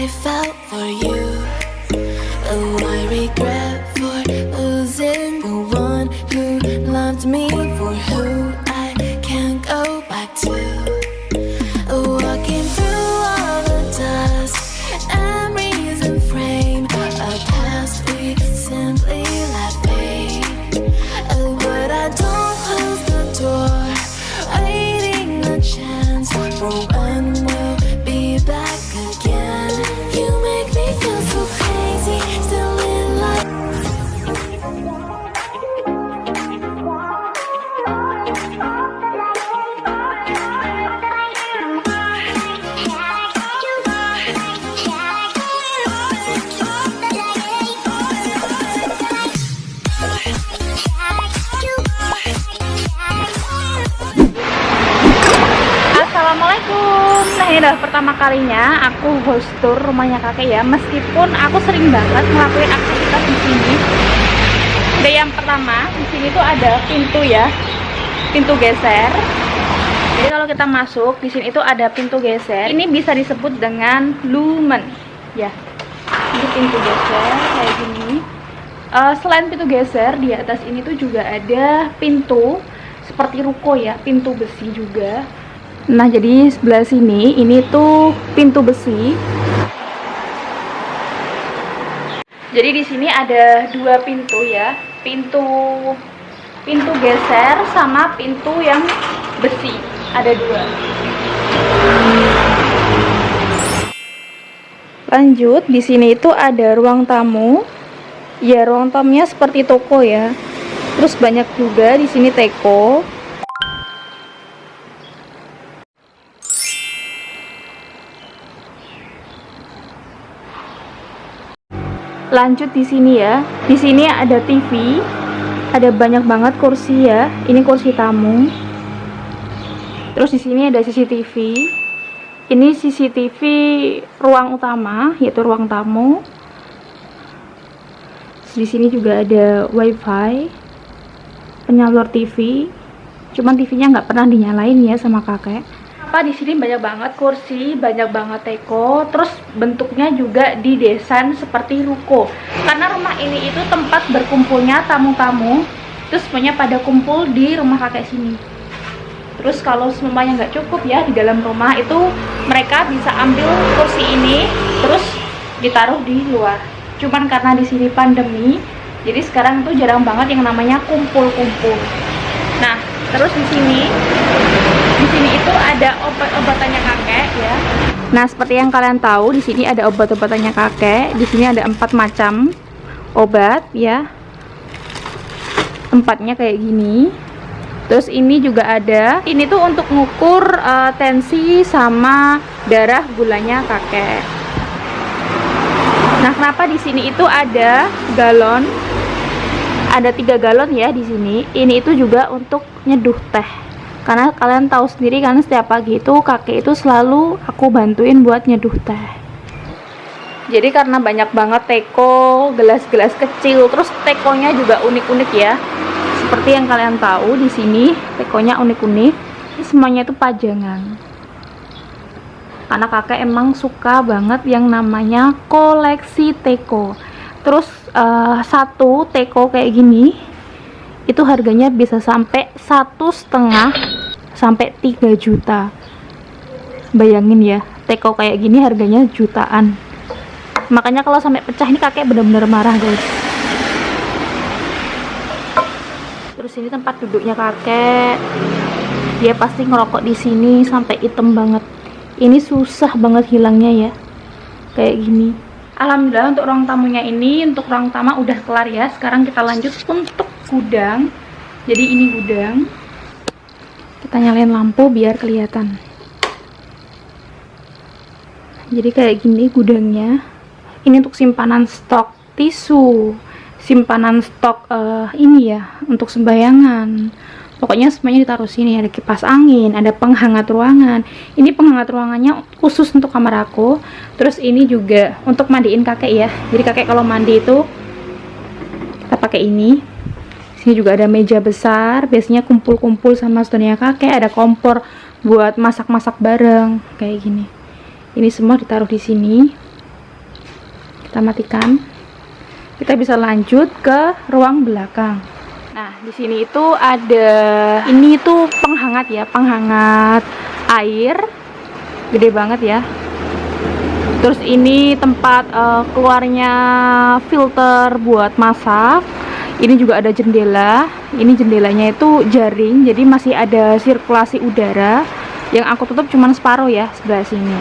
I felt for you. Oh, I regret for losing the one who loved me, for who I can't go back to. Walking through all the dust, memories and frame a past we simply let fade. Oh, but I don't close the door, waiting a chance for when we'll be back again. You make me feel so crazy, still in love. Assalamualaikum. Nah, ini adalah pertama kalinya aku host tour rumahnya kakek ya. Meskipun aku sering banget ngelakuin aktivitas di sini. Udah, yang pertama di sini tuh ada pintu ya, pintu geser. Jadi kalau kita masuk di sini itu ada pintu geser. Ini bisa disebut dengan lumen ya. Ini pintu geser kayak gini. Selain pintu geser, di atas ini tuh juga ada pintu seperti ruko ya, pintu besi juga. Nah, jadi sebelah sini ini tuh pintu besi. Jadi di sini ada dua pintu ya, pintu geser sama pintu yang besi, ada dua. Lanjut, di sini itu ada ruang tamu. Ya, ruang tamunya seperti toko ya. Terus banyak juga di sini teko. Lanjut di sini ya. Di sini ada TV. Ada banyak banget kursi ya. Ini kursi tamu. Terus di sini ada CCTV. Ini CCTV ruang utama, yaitu ruang tamu. Di sini juga ada WiFi, penyalur TV. Cuman TV-nya nggak pernah dinyalain ya sama kakek. Di sini banyak banget kursi, banyak banget teko, terus bentuknya juga didesain seperti ruko. Karena rumah ini itu tempat berkumpulnya tamu-tamu, terus semuanya pada kumpul di rumah kakek sini. Terus kalau semuanya nggak cukup ya di dalam rumah itu, mereka bisa ambil kursi ini, terus ditaruh di luar. Cuman karena di sini pandemi, jadi sekarang tuh jarang banget yang namanya kumpul-kumpul. Nah, terus di sini itu ada obat-obatannya kakek ya. Nah, seperti yang kalian tahu, di sini ada obat-obatannya kakek. Di sini ada 4 macam obat ya. Tempatnya kayak gini. Terus ini juga ada. Ini tuh untuk ngukur tensi sama darah gulanya kakek. Nah, kenapa di sini itu ada galon? Ada 3 galon ya di sini. Ini itu juga untuk nyeduh teh. Karena kalian tahu sendiri kan, setiap pagi itu kakek itu selalu aku bantuin buat nyeduh teh. Jadi karena banyak banget teko, gelas-gelas kecil, terus tekonya juga unik-unik ya. Seperti yang kalian tahu di sini tekonya unik-unik. Ini semuanya itu pajangan. Karena kakek emang suka banget yang namanya koleksi teko. Terus satu teko kayak gini itu harganya bisa sampai 1,5 sampai 3 juta. Bayangin ya, teko kayak gini harganya jutaan. Makanya kalau sampai pecah ini kakek benar-benar marah guys. Terus ini tempat duduknya kakek. Dia pasti ngerokok di sini sampai hitam banget. Ini susah banget hilangnya ya, kayak gini. Alhamdulillah untuk ruang tamunya ini, untuk ruang tamu udah kelar ya. Sekarang kita lanjut untuk gudang. Jadi ini gudang. Kita nyalain lampu biar kelihatan. Jadi kayak gini gudangnya. Ini untuk simpanan stok tisu, simpanan stok ini ya untuk sembayangan. Pokoknya semuanya ditaruh sini. Ada kipas angin, ada penghangat ruangan. Ini penghangat ruangannya khusus untuk kamar aku. Terus ini juga untuk mandiin kakek ya. Jadi kakek kalau mandi itu kita pakai ini. Sini juga ada meja besar. Biasanya kumpul-kumpul sama saudaranya kakek. Ada kompor buat masak-masak bareng kayak gini. Ini semua ditaruh di sini. Kita matikan. Kita bisa lanjut ke ruang belakang. Nah, di sini itu ada, ini tuh penghangat ya, penghangat air, gede banget ya. Terus ini tempat keluarnya filter buat masak. Ini juga ada jendela. Ini jendelanya itu jaring, jadi masih ada sirkulasi udara. Yang aku tutup cuma separuh ya, sebelah sini.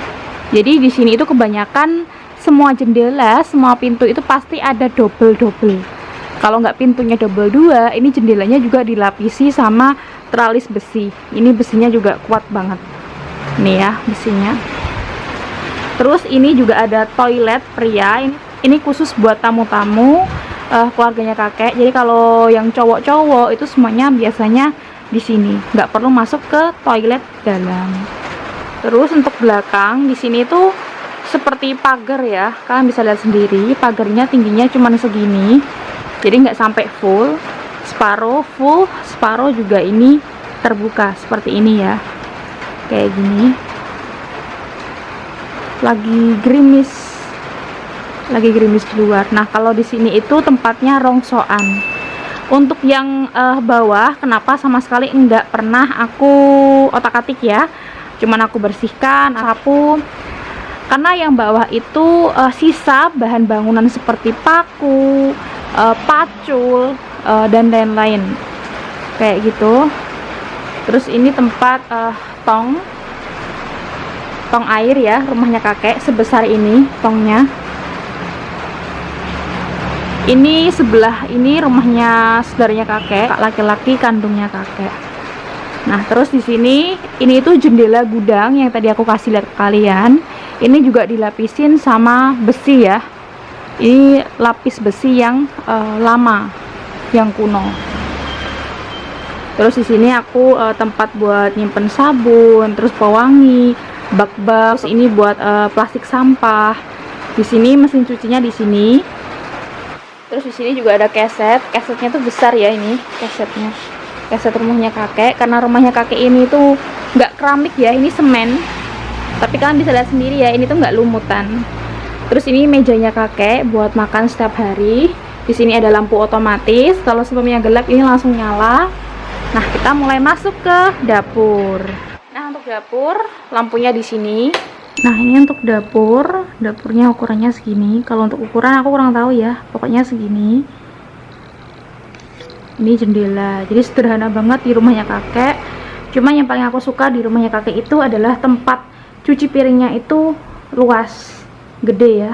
Jadi di sini itu kebanyakan semua jendela, semua pintu itu pasti ada double-double. Kalau nggak pintunya double 2, ini jendelanya juga dilapisi sama tralis besi. Ini besinya juga kuat banget. Nih ya, besinya. Terus ini juga ada toilet pria. Ini khusus buat tamu-tamu keluarganya kakek. Jadi kalau yang cowok-cowok itu semuanya biasanya di sini, nggak perlu masuk ke toilet dalam. Terus untuk belakang di sini tuh seperti pagar ya, kalian bisa lihat sendiri. Pagarnya tingginya cuma segini, jadi nggak sampai full. Separuh full, separuh juga ini terbuka seperti ini ya, kayak gini. Lagi gerimis di luar. Nah, kalau di sini itu tempatnya rongsoan. Untuk yang bawah, kenapa sama sekali enggak pernah aku otak-atik ya, cuman aku bersihkan, sapu. Karena yang bawah itu sisa bahan bangunan seperti paku, pacul, dan lain-lain kayak gitu. Terus ini tempat tong air ya, rumahnya kakek sebesar ini tongnya. Ini sebelah ini rumahnya saudaranya kakek, laki-laki kandungnya kakek. Nah, terus di sini ini itu jendela gudang yang tadi aku kasih lihat ke kalian. Ini juga dilapisin sama besi ya. Ini lapis besi yang lama, yang kuno. Terus di sini aku tempat buat nyimpen sabun, terus pewangi, bak-bak. Ini buat plastik sampah. Di sini mesin cucinya di sini. Terus di sini juga ada keset. Kesetnya tuh besar ya, ini kesetnya. Keset rumahnya kakek. Karena rumahnya kakek ini tuh nggak keramik ya, ini semen. Tapi kalian bisa lihat sendiri ya, ini tuh nggak lumutan. Terus ini mejanya kakek buat makan setiap hari. Di sini ada lampu otomatis. Kalau sebelumnya gelap, ini langsung nyala. Nah, kita mulai masuk ke dapur. Nah, untuk dapur, lampunya di sini. Nah, ini untuk dapur. Dapurnya ukurannya segini. Kalau untuk ukuran aku kurang tahu ya. Pokoknya segini. Ini jendela. Jadi sederhana banget di rumahnya kakek. Cuma yang paling aku suka di rumahnya kakek itu adalah tempat cuci piringnya itu luas, gede ya.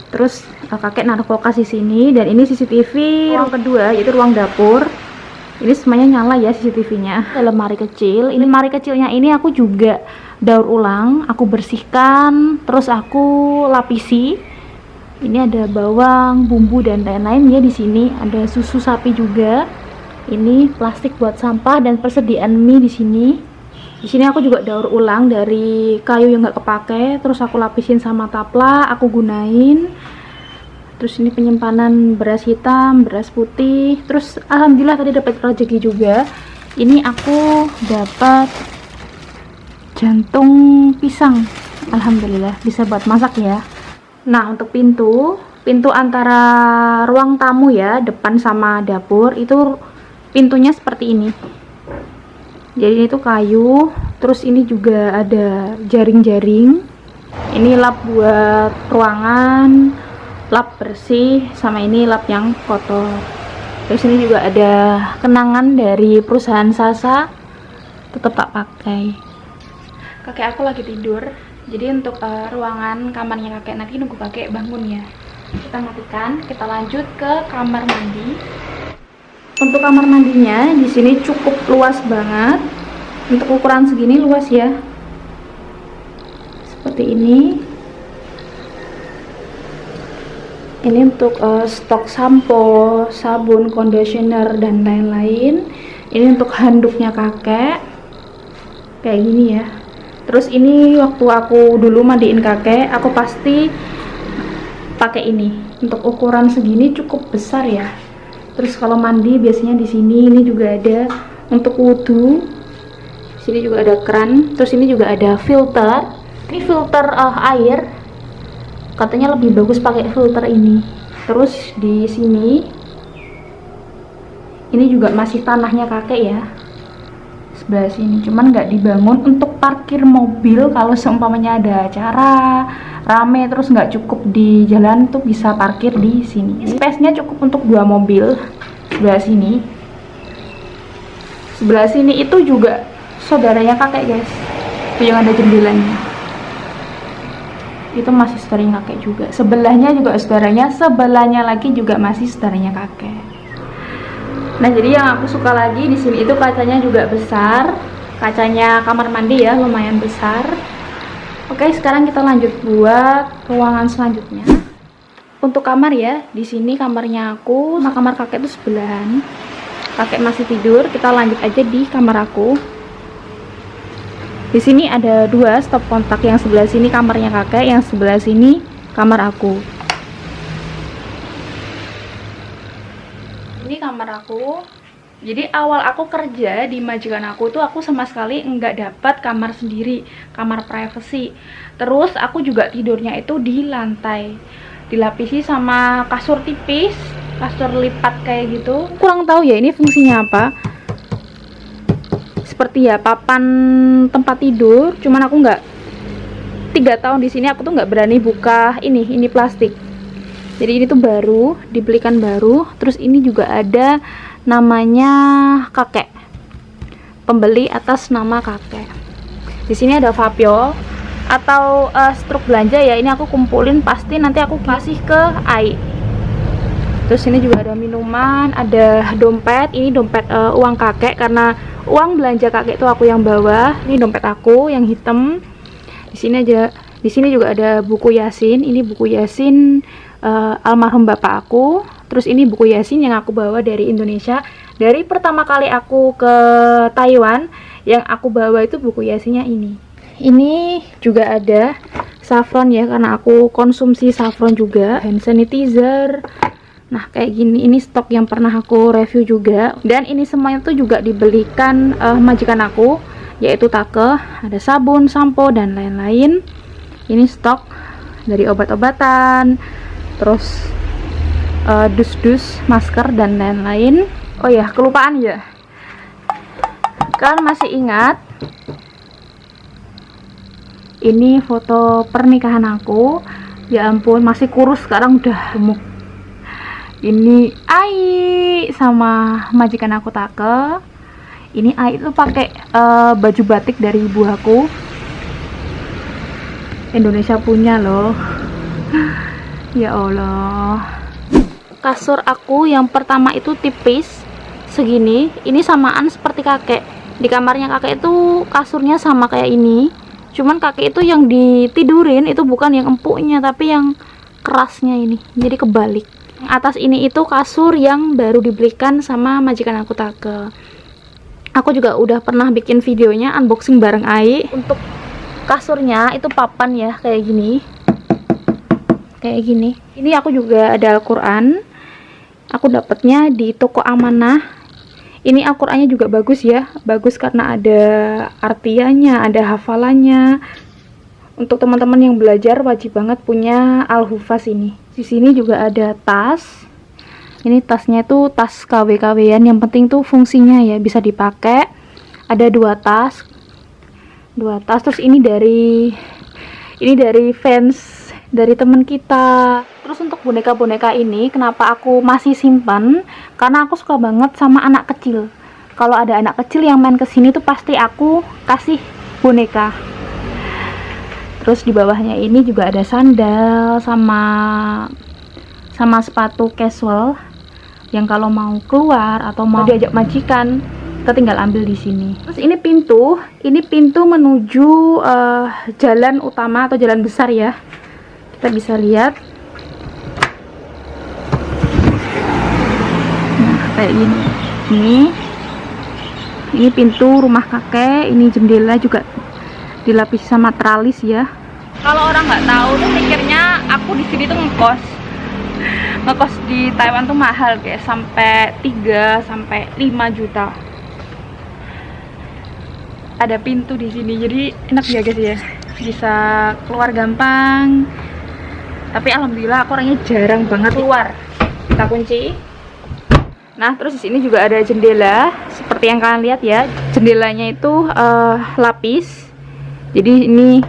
Terus kakek naruh kulkas di sini, dan ini CCTV ruang kedua, yaitu ruang dapur. Ini semuanya nyala ya CCTV-nya. Ada lemari kecil. Ini lemari kecilnya ini aku juga daur ulang, aku bersihkan, terus aku lapisi. Ini ada bawang, bumbu dan lain-lain ya di sini. Ada susu sapi juga. Ini plastik buat sampah dan persediaan mie di sini. Di sini aku juga daur ulang dari kayu yang nggak kepake, terus aku lapisin sama tapla, aku gunain. Terus ini penyimpanan beras hitam, beras putih. Terus alhamdulillah tadi dapat rezeki juga. Ini aku dapat jantung pisang. Alhamdulillah bisa buat masak ya. Nah, untuk pintu antara ruang tamu ya, depan sama dapur itu pintunya seperti ini. Jadi itu kayu. Terus ini juga ada jaring-jaring. Ini lap buat ruangan, lap bersih, sama ini lap yang kotor. Terus ini juga ada kenangan dari perusahaan Sasa, tetap tak pakai. Kakek aku lagi tidur, jadi untuk ruangan kamarnya kakek nanti nunggu kakek bangun ya. Kita matikan, kita lanjut ke kamar mandi. Untuk kamar mandinya di sini cukup luas banget. Untuk ukuran segini luas ya. Seperti ini. Ini untuk stok sampo, sabun, conditioner dan lain-lain. Ini untuk handuknya kakek. Kayak gini ya. Terus ini waktu aku dulu mandiin kakek, aku pasti pakai ini. Untuk ukuran segini cukup besar ya. Terus kalau mandi biasanya di sini ini juga ada untuk wudhu. Di sini juga ada keran. Terus ini juga ada filter. Ini filter air. Katanya lebih bagus pakai filter ini. Terus di sini ini juga masih tanahnya kakek ya, sebelah sini, cuman nggak dibangun untuk parkir mobil. Kalau seumpamanya ada acara rame terus nggak cukup di jalan tuh bisa parkir di sini. Space-nya cukup untuk 2 mobil. Sebelah sini, sebelah sini itu juga saudaranya kakek guys, itu yang ada jendelanya, itu masih saudaranya kakek juga. Sebelahnya juga saudaranya, sebelahnya lagi juga masih saudaranya kakek. Nah, jadi yang aku suka lagi di sini itu kacanya juga besar, kacanya kamar mandi ya, lumayan besar. Oke, sekarang kita lanjut buat ruangan selanjutnya. Untuk kamar ya, di sini kamarnya aku sama kamar kakek itu sebelahan. Kakek masih tidur, kita lanjut aja di kamar aku. Di sini ada 2 stop kontak, yang sebelah sini kamarnya kakek, yang sebelah sini kamar aku. Ini kamar aku. Jadi awal aku kerja di majikan aku tuh aku sama sekali nggak dapat kamar sendiri, kamar privacy. Terus aku juga tidurnya itu di lantai, dilapisi sama kasur tipis, kasur lipat kayak gitu. Kurang tahu ya ini fungsinya apa. Seperti ya papan tempat tidur, cuman aku nggak, 3 tahun di sini aku tuh nggak berani buka ini plastik. Jadi ini tuh baru, dibelikan baru. Terus ini juga ada namanya kakek, pembeli atas nama kakek. Di sini ada vapiol atau struk belanja ya, ini aku kumpulin, pasti nanti aku kasih ke Ai. Terus ini juga ada minuman, ada dompet. Ini dompet uang kakek, karena uang belanja kakek itu aku yang bawa. Ini dompet aku yang hitam. Di sini juga ada buku Yasin. Ini buku Yasin almarhum bapak aku. Terus ini buku Yasin yang aku bawa dari Indonesia. Dari pertama kali aku ke Taiwan, yang aku bawa itu buku Yasinnya ini. Ini juga ada saffron ya, karena aku konsumsi saffron juga. Hand sanitizer. Nah, kayak gini, ini stok yang pernah aku review juga. Dan ini semuanya tuh juga dibelikan majikan aku, yaitu Take. Ada sabun, sampo, dan lain-lain. Ini stok dari obat-obatan, terus dus-dus, masker, dan lain-lain. Oh ya, kelupaan ya. Kalian masih ingat? Ini foto pernikahan aku. Ya ampun, masih kurus, sekarang udah gemuk. Ini Ai sama majikan aku Take. Ini Ai itu pakai baju batik dari ibu aku. Indonesia punya loh. Ya Allah. Kasur aku yang pertama itu tipis segini. Ini samaan seperti kakek. Di kamarnya kakek itu kasurnya sama kayak ini. Cuman kakek itu yang ditidurin itu bukan yang empuknya, tapi yang kerasnya ini. Jadi kebalik. Atas ini itu kasur yang baru dibelikan sama majikan aku Take. Aku juga udah pernah bikin videonya unboxing bareng Ai. Untuk kasurnya itu papan ya, kayak gini. Kayak gini. Ini aku juga ada Al-Quran. Aku dapatnya di toko Amanah. Ini Al-Qurannya juga bagus ya. Bagus karena ada artiannya, ada hafalannya. Untuk teman-teman yang belajar wajib banget punya Al-Hufaz ini. Di sini juga ada tas. Ini tasnya itu tas KW-KW-an. Yang penting tuh fungsinya ya, bisa dipakai. Ada 2 tas. 2 tas. Terus ini dari fans dari teman kita. Terus untuk boneka-boneka ini kenapa aku masih simpan? Karena aku suka banget sama anak kecil. Kalau ada anak kecil yang main kesini tuh pasti aku kasih boneka. Terus di bawahnya ini juga ada sandal sama sepatu casual yang kalau mau keluar atau mau diajak majikan kita tinggal ambil di sini. Terus ini pintu menuju jalan utama atau jalan besar ya. Kita bisa lihat. Nah, kayak gini. Ini pintu rumah kakek. Ini jendela juga dilapisi sama tralis ya. Kalau orang nggak tahu tuh mikirnya aku di sini tuh ngekos di Taiwan tuh mahal guys, sampai 3 sampai 5 juta. Ada pintu di sini, jadi enak ya guys ya, bisa keluar gampang. Tapi alhamdulillah aku orangnya jarang banget keluar. Kita kunci. Nah, terus di sini juga ada jendela, seperti yang kalian lihat ya. Jendelanya itu lapis. Jadi ini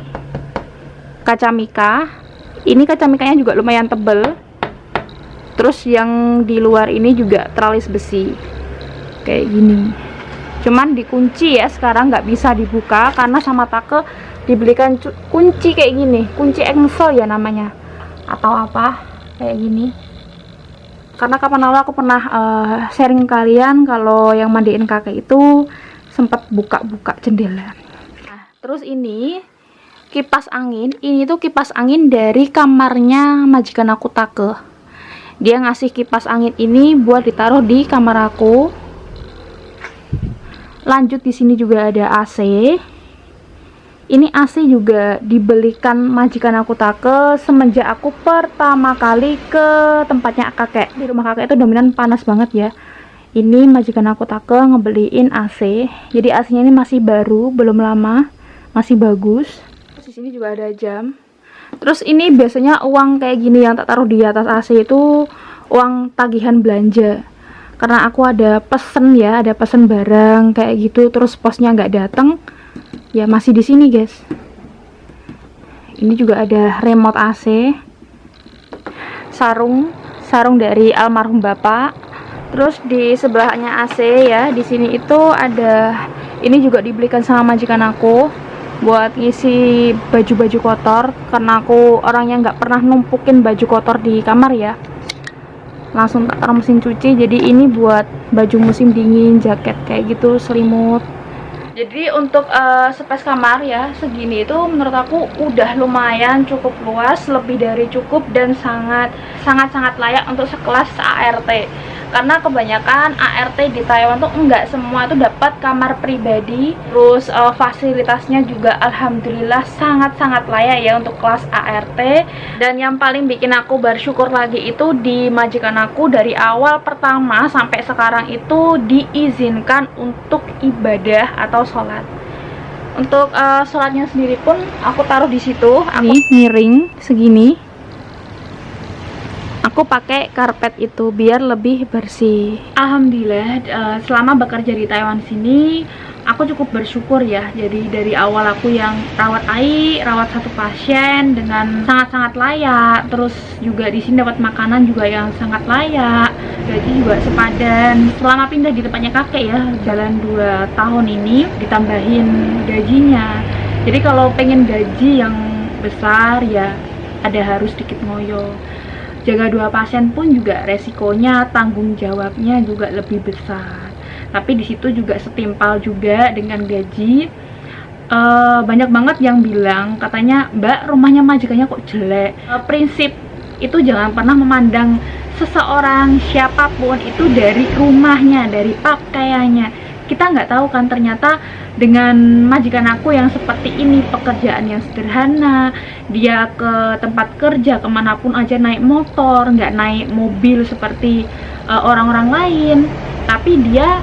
kaca mika. Ini kaca mikanya juga lumayan tebel. Terus yang di luar ini juga tralis besi, kayak gini. Cuman dikunci ya, sekarang nggak bisa dibuka karena sama Take dibelikan kunci kayak gini, kunci engsel ya namanya, atau apa kayak gini. Karena kapan lalu aku pernah sharing kalian kalau yang mandiin kakek itu sempat buka-buka jendela. Nah, terus ini kipas angin. Ini tuh kipas angin dari kamarnya majikan aku Take. Dia ngasih kipas angin ini buat ditaruh di kamar aku. Lanjut di sini juga ada AC. Ini AC juga dibelikan majikan aku Take semenjak aku pertama kali ke tempatnya kakek. Di rumah kakek itu dominan panas banget ya. Ini majikan aku Take ngebeliin AC. Jadi AC-nya ini masih baru, belum lama, masih bagus. Terus di sini juga ada jam. Terus ini biasanya uang kayak gini yang tak taruh di atas AC itu uang tagihan belanja. Karena aku ada pesen ya, ada pesen barang kayak gitu, terus posnya nggak datang. Ya masih di sini guys. Ini juga ada remote AC, sarung dari almarhum bapak. Terus di sebelahnya AC ya, di sini itu ada, ini juga dibelikan sama majikan aku buat ngisi baju-baju kotor, karena aku orangnya nggak pernah numpukin baju kotor di kamar ya, langsung tak taruh mesin cuci. Jadi ini buat baju musim dingin, jaket kayak gitu, selimut. Jadi untuk space kamar ya segini itu menurut aku udah lumayan cukup luas, lebih dari cukup, dan sangat layak untuk sekelas ART. Karena kebanyakan ART di Taiwan tuh enggak semua itu dapat kamar pribadi. Terus fasilitasnya juga alhamdulillah sangat layak ya untuk kelas ART. Dan yang paling bikin aku bersyukur lagi itu di majikan aku dari awal pertama sampai sekarang itu diizinkan untuk ibadah atau sholat. Untuk sholatnya sendiri pun aku taruh di situ. Aku miring segini. Aku pakai karpet itu biar lebih bersih. Alhamdulillah selama bekerja di Taiwan sini aku cukup bersyukur ya. Jadi dari awal aku yang rawat satu pasien dengan sangat layak, terus juga di sini dapat makanan juga yang sangat layak, gaji juga sepadan. Selama pindah di tempatnya kakek ya, jalan 2 tahun ini ditambahin gajinya. Jadi kalau pengen gaji yang besar ya ada harus sedikit ngoyo. Jaga 2 pasien pun juga resikonya, tanggung jawabnya juga lebih besar. Tapi di situ juga setimpal juga dengan gaji. Banyak banget yang bilang, katanya Mbak rumahnya majikannya kok jelek. Prinsip itu jangan pernah memandang seseorang siapapun itu dari rumahnya, dari pakaiannya. Kita nggak tahu kan, ternyata dengan majikan aku yang seperti ini, pekerjaan yang sederhana, dia ke tempat kerja kemanapun aja naik motor, nggak naik mobil seperti orang-orang lain, tapi dia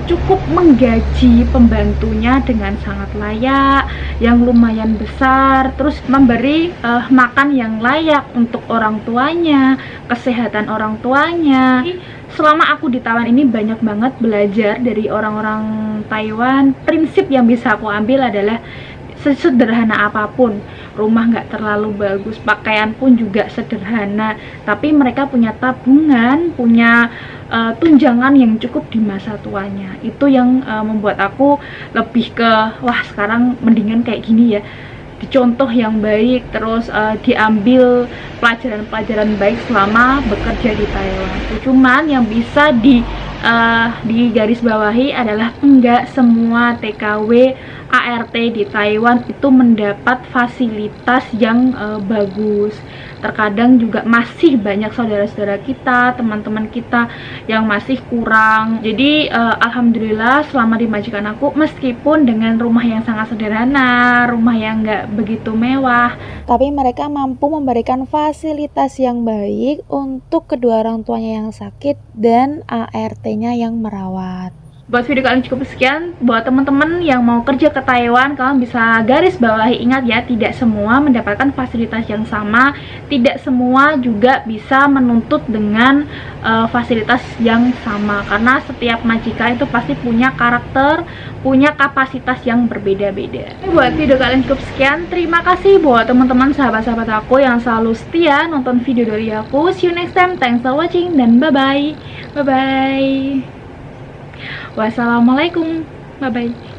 cukup menggaji pembantunya dengan sangat layak, yang lumayan besar, terus memberi makan yang layak untuk orang tuanya, kesehatan orang tuanya. Selama aku di Taiwan ini banyak banget belajar dari orang-orang Taiwan. Prinsip yang bisa aku ambil adalah sesederhana apapun, rumah nggak terlalu bagus, pakaian pun juga sederhana, tapi mereka punya tabungan, punya tunjangan yang cukup di masa tuanya. Itu yang membuat aku lebih ke, wah sekarang mendingan kayak gini ya, dicontoh yang baik, terus diambil pelajaran-pelajaran baik selama bekerja di Taiwan. Cuman yang bisa di garis bawahi adalah enggak semua TKW ART di Taiwan itu mendapat fasilitas yang bagus. Terkadang juga masih banyak saudara-saudara kita, teman-teman kita yang masih kurang. Jadi alhamdulillah selama di majikan aku, meskipun dengan rumah yang sangat sederhana, rumah yang nggak begitu mewah, tapi mereka mampu memberikan fasilitas yang baik untuk kedua orang tuanya yang sakit dan ART-nya yang merawat. Buat video kali ini cukup sekian. Buat teman-teman yang mau kerja ke Taiwan, kalian bisa garis bawahi, ingat ya, tidak semua mendapatkan fasilitas yang sama, tidak semua juga bisa menuntut dengan fasilitas yang sama, karena setiap majikan itu pasti punya karakter, punya kapasitas yang berbeda-beda. Buat video kali ini cukup sekian. Terima kasih buat teman-teman sahabat-sahabat aku yang selalu setia nonton video dari aku. See you next time. Thanks for watching dan bye-bye. Bye-bye. Wassalamualaikum. Bye-bye.